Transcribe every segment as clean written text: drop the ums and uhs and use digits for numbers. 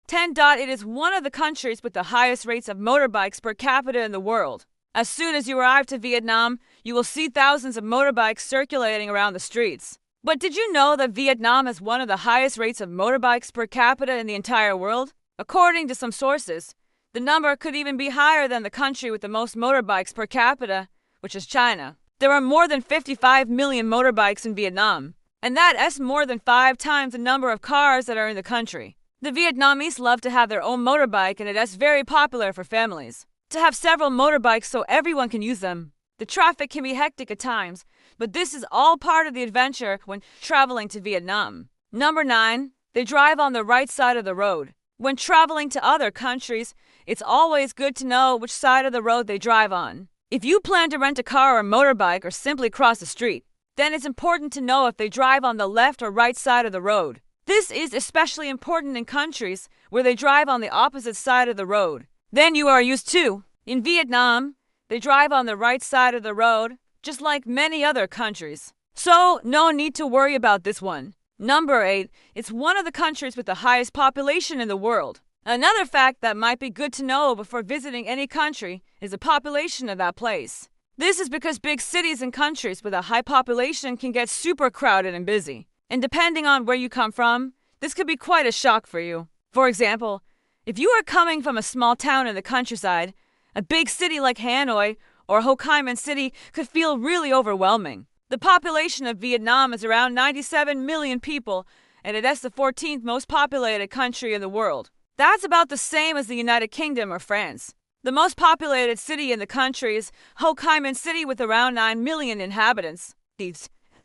10. It is one of the countries with the highest rates of motorbikes per capita in the world. As soon as you arrive to Vietnam, you will see thousands of motorbikes circulating around the streets. But did you know that Vietnam has one of the highest rates of motorbikes per capita in the entire world? According to some sources, the number could even be higher than the country with the most motorbikes per capita, which is China. There are more than 55 million motorbikes in Vietnam, and that is more than 5 times the number of cars that are in the country. The Vietnamese love to have their own motorbike, and it is very popular for families to have several motorbikes so everyone can use them. The traffic can be hectic at times, but this is all part of the adventure when traveling to Vietnam. Number 9. They drive on the right side of the road. When traveling to other countries, it's always good to know which side of the road they drive on. If you plan to rent a car or motorbike or simply cross the street, then it's important to know if they drive on the left or right side of the road. This is especially important in countries where they drive on the opposite side of the road. Then you are used to. In Vietnam, they drive on the right side of the road, just like many other countries. So, no need to worry about this one. Number 8. It's one of the countries with the highest population in the world. Another fact that might be good to know before visiting any country is the population of that place. This is because big cities and countries with a high population can get super crowded and busy. And depending on where you come from, this could be quite a shock for you. For example, if you are coming from a small town in the countryside, a big city like Hanoi or Ho Chi Minh City could feel really overwhelming. The population of Vietnam is around 97 million people, and it is the 14th most populated country in the world. That's about the same as the United Kingdom or France. The most populated city in the country is Ho Chi Minh City with around 9 million inhabitants. The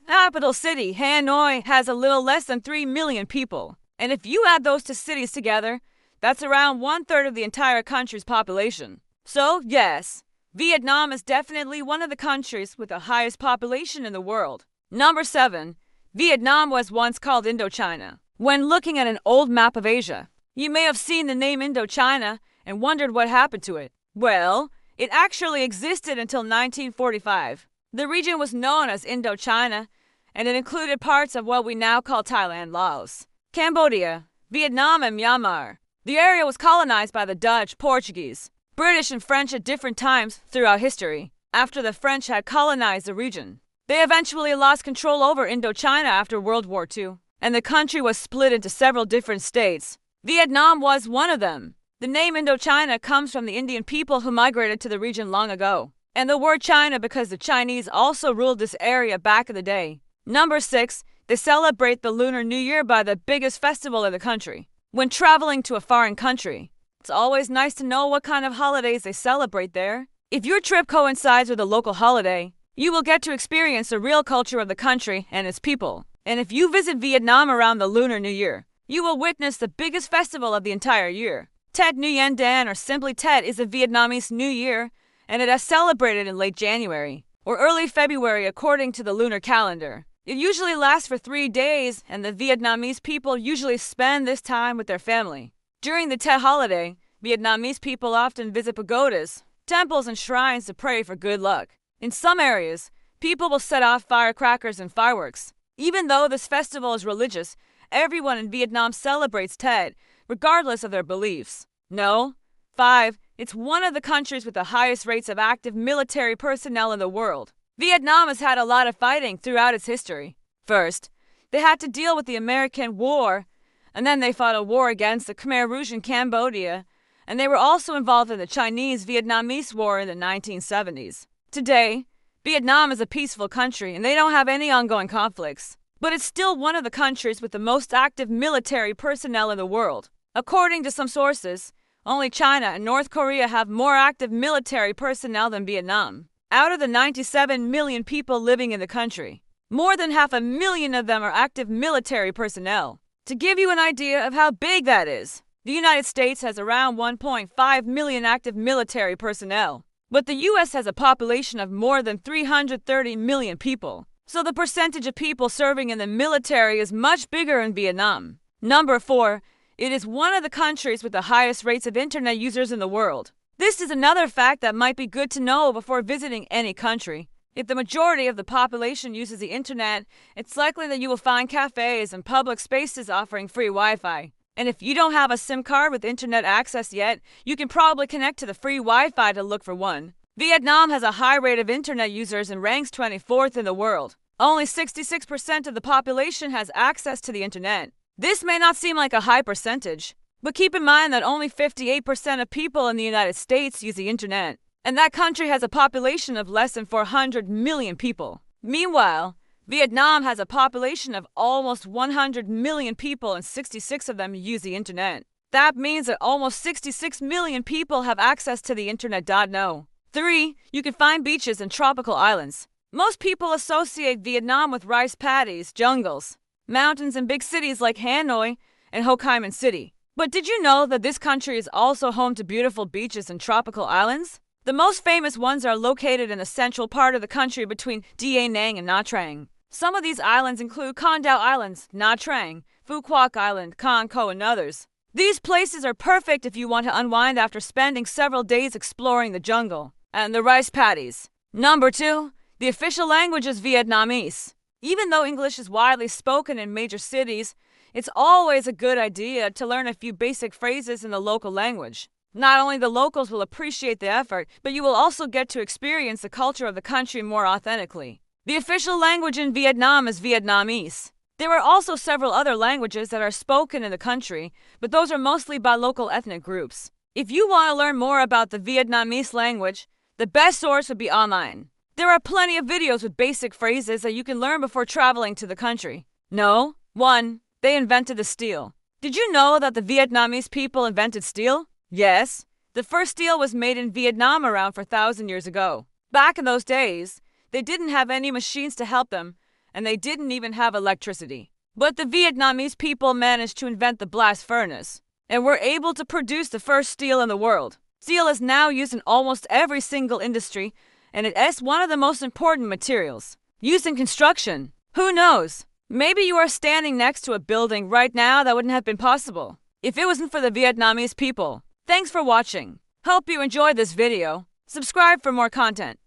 capital city, Hanoi, has a little less than 3 million people. And if you add those two cities together, that's around 1/3 of the entire country's population. So, yes, Vietnam is definitely one of the countries with the highest population in the world. Number 7. Vietnam was once called Indochina. When looking at an old map of Asia, you may have seen the name Indochina and wondered what happened to it. Well, it actually existed until 1945. The region was known as Indochina, and it included parts of what we now call Thailand, Laos, Cambodia, Vietnam, and Myanmar. The area was colonized by the Dutch, Portuguese, British, and French at different times throughout history. After the French had colonized the region, they eventually lost control over Indochina after World War II, and the country was split into several different states. Vietnam was one of them. The name Indochina comes from the Indian people who migrated to the region long ago, and the word China because the Chinese also ruled this area back in the day. Number 6. They celebrate the Lunar New Year by the biggest festival in the country. When traveling to a foreign country, it's always nice to know what kind of holidays they celebrate there. If your trip coincides with a local holiday, you will get to experience the real culture of the country and its people. And if you visit Vietnam around the Lunar New Year, you will witness the biggest festival of the entire year. Tet Nguyen Dan, or simply Tet, is a Vietnamese New Year, and it is celebrated in late January or early February according to the lunar calendar. It usually lasts for 3 days, and the Vietnamese people usually spend this time with their family. During the Tet holiday, Vietnamese people often visit pagodas, temples, and shrines to pray for good luck. In some areas, people will set off firecrackers and fireworks. Even though this festival is religious, everyone in Vietnam celebrates Tet, regardless of their beliefs. No. 5. It's one of the countries with the highest rates of active military personnel in the world. Vietnam has had a lot of fighting throughout its history. First, they had to deal with the American War, and then they fought a war against the Khmer Rouge in Cambodia, and they were also involved in the Chinese-Vietnamese War in the 1970s. Today, Vietnam is a peaceful country, and they don't have any ongoing conflicts. But it's still one of the countries with the most active military personnel in the world. According to some sources, only China and North Korea have more active military personnel than Vietnam. Out of the 97 million people living in the country, more than 500,000 of them are active military personnel. To give you an idea of how big that is, the United States has around 1.5 million active military personnel, but the U.S. has a population of more than 330 million people. So the percentage of people serving in the military is much bigger in Vietnam. Number 4. It is one of the countries with the highest rates of internet users in the world. This is another fact that might be good to know before visiting any country. If the majority of the population uses the internet, it's likely that you will find cafes and public spaces offering free Wi-Fi. And if you don't have a SIM card with internet access yet, you can probably connect to the free Wi-Fi to look for one. Vietnam has a high rate of internet users and ranks 24th in the world. Only 66% of the population has access to the internet. This may not seem like a high percentage, but keep in mind that only 58% of people in the United States use the internet, and that country has a population of less than 400 million people. Meanwhile, Vietnam has a population of almost 100 million people and 66 of them use the internet. That means that almost 66 million people have access to the internet. No. 3. You can find beaches and tropical islands. Most people associate Vietnam with rice paddies, jungles, mountains, and big cities like Hanoi and Ho Chi Minh City. But did you know that this country is also home to beautiful beaches and tropical islands? The most famous ones are located in the central part of the country between Da Nang and Nha Trang. Some of these islands include Con Dao Islands, Nha Trang, Phu Quoc Island, Con Co, and others. These places are perfect if you want to unwind after spending several days exploring the jungle and the rice paddies. Number 2. The official language is Vietnamese. Even though English is widely spoken in major cities, it's always a good idea to learn a few basic phrases in the local language. Not only the locals will appreciate the effort, but you will also get to experience the culture of the country more authentically. The official language in Vietnam is Vietnamese. There are also several other languages that are spoken in the country, but those are mostly by local ethnic groups. If you want to learn more about the Vietnamese language, the best source would be online. There are plenty of videos with basic phrases that you can learn before traveling to the country. No. 1. They invented the steel. Did you know that the Vietnamese people invented steel? Yes. The first steel was made in Vietnam around 4,000 years ago. Back in those days, they didn't have any machines to help them, and they didn't even have electricity. But the Vietnamese people managed to invent the blast furnace, and were able to produce the first steel in the world. Steel is now used in almost every single industry, and it is one of the most important materials used in construction. Who knows? Maybe you are standing next to a building right now that wouldn't have been possible if it wasn't for the Vietnamese people. Thanks for watching. Hope you enjoyed this video. Subscribe for more content.